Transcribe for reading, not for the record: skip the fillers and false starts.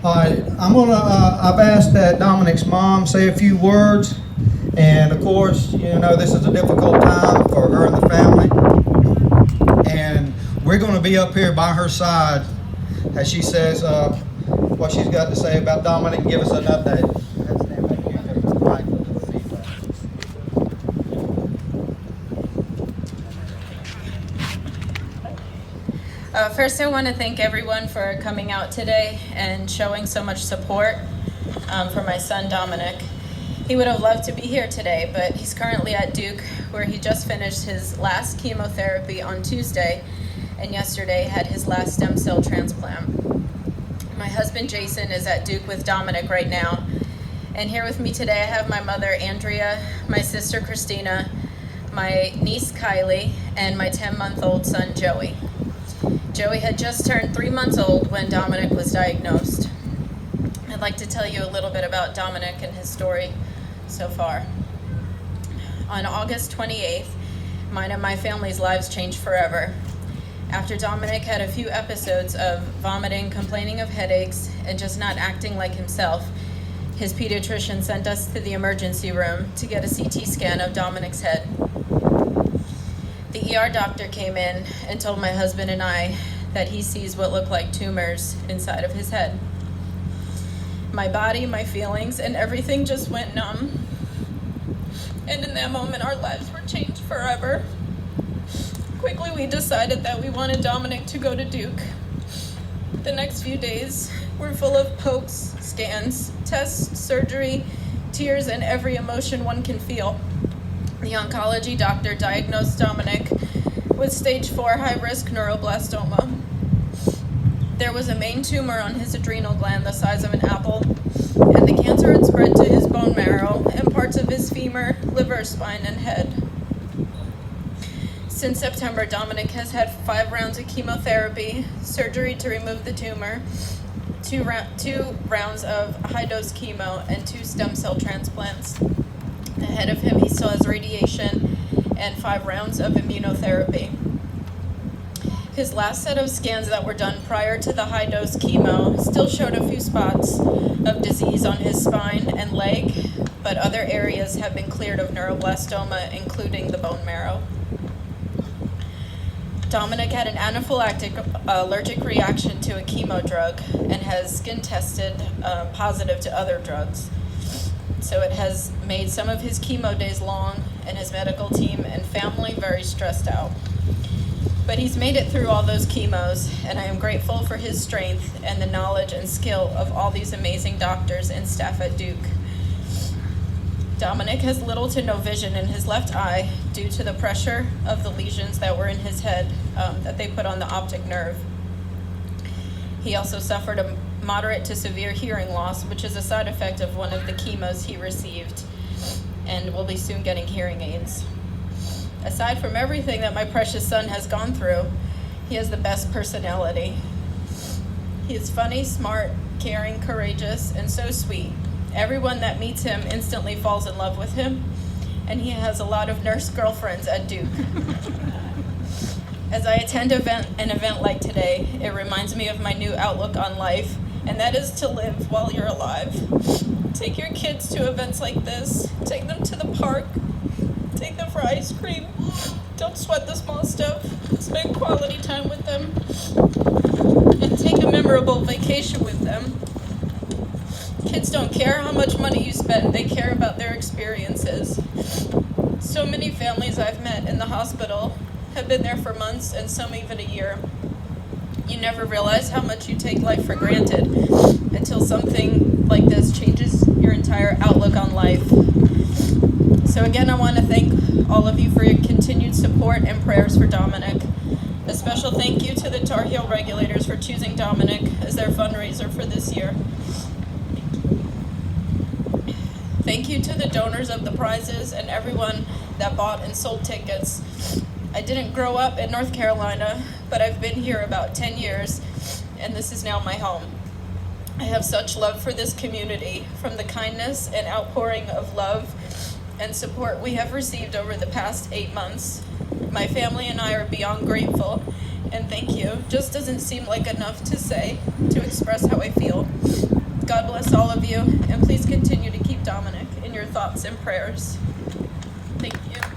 All right, I've asked that Dominic's mom say a few words. And of course, this is a difficult time for her and the family. And we're going to be up here by her side as she says what she's got to say about Dominic and give us an update. Let's stand back here to the right of the feedback. First, I want to thank everyone for coming out today and showing so much support for my son, Dominic. He would have loved to be here today, but he's currently at Duke, where he just finished his last chemotherapy on Tuesday, and yesterday had his last stem cell transplant. My husband, Jason, is at Duke with Dominic right now, and here with me today I have my mother, Andrea, my sister, Christina, my niece, Kylie, and my 10-month-old son, Joey. Joey had just turned 3 months old when Dominic was diagnosed. I'd like to tell you a little bit about Dominic and his story so far. On August 28th, mine and my family's lives changed forever. After Dominic had a few episodes of vomiting, complaining of headaches, and just not acting like himself, his pediatrician sent us to the emergency room to get a CT scan of Dominic's head. The ER doctor came in and told my husband and I that he sees what look like tumors inside of his head. My body, my feelings, and everything just went numb. And in that moment, our lives were changed forever. Quickly, we decided that we wanted Dominic to go to Duke. The next few days were full of pokes, scans, tests, surgery, tears, and every emotion one can feel. The oncology doctor diagnosed Dominic with stage 4 high-risk neuroblastoma. There was a main tumor on his adrenal gland the size of an apple, and the cancer had spread to his bone marrow and parts of his femur, liver, spine, and head. Since September, Dominic has had 5 rounds of chemotherapy, surgery to remove the tumor, 2 rounds of high-dose chemo, and 2 stem cell transplants. Ahead of him, he still has radiation and 5 rounds of immunotherapy. His last set of scans that were done prior to the high-dose chemo still showed a few spots of disease on his spine and leg, but other areas have been cleared of neuroblastoma, including the bone marrow. Dominic had an anaphylactic allergic reaction to a chemo drug and has skin tested positive to other drugs. So it has made some of his chemo days long and his medical team and family very stressed out. But he's made it through all those chemos, and I am grateful for his strength and the knowledge and skill of all these amazing doctors and staff at Duke. Dominic has little to no vision in his left eye due to the pressure of the lesions that were in his head that they put on the optic nerve. He also suffered a moderate to severe hearing loss, which is a side effect of one of the chemos he received, and will be soon getting hearing aids. Aside from everything that my precious son has gone through, he has the best personality. He is funny, smart, caring, courageous, and so sweet. Everyone that meets him instantly falls in love with him, and he has a lot of nurse girlfriends at Duke. As I attend an event like today, it reminds me of my new outlook on life, and that is to live while you're alive. Take your kids to events like this. Take them to the park. Take them for ice cream. Don't sweat the small stuff. Spend quality time with them. And take a memorable vacation with them. Kids don't care how much money you spend. They care about their experiences. So many families I've met in the hospital have been there for months and some even a year. You never realize how much you take life for granted until something like this changes your entire outlook on life. So again, I want to thank all of you for your continued support and prayers for Dominic. A special thank you to the Tar Heel Regulators for choosing Dominic as their fundraiser for this year. Thank you to the donors of the prizes and everyone that bought and sold tickets. I didn't grow up in North Carolina, but I've been here about 10 years, and this is now my home. I have such love for this community, from the kindness and outpouring of love and support we have received over the past 8 months. My family and I are beyond grateful, and thank you just doesn't seem like enough to say to express how I feel. God bless all of you, and please continue to keep Dominic in your thoughts and prayers. Thank you.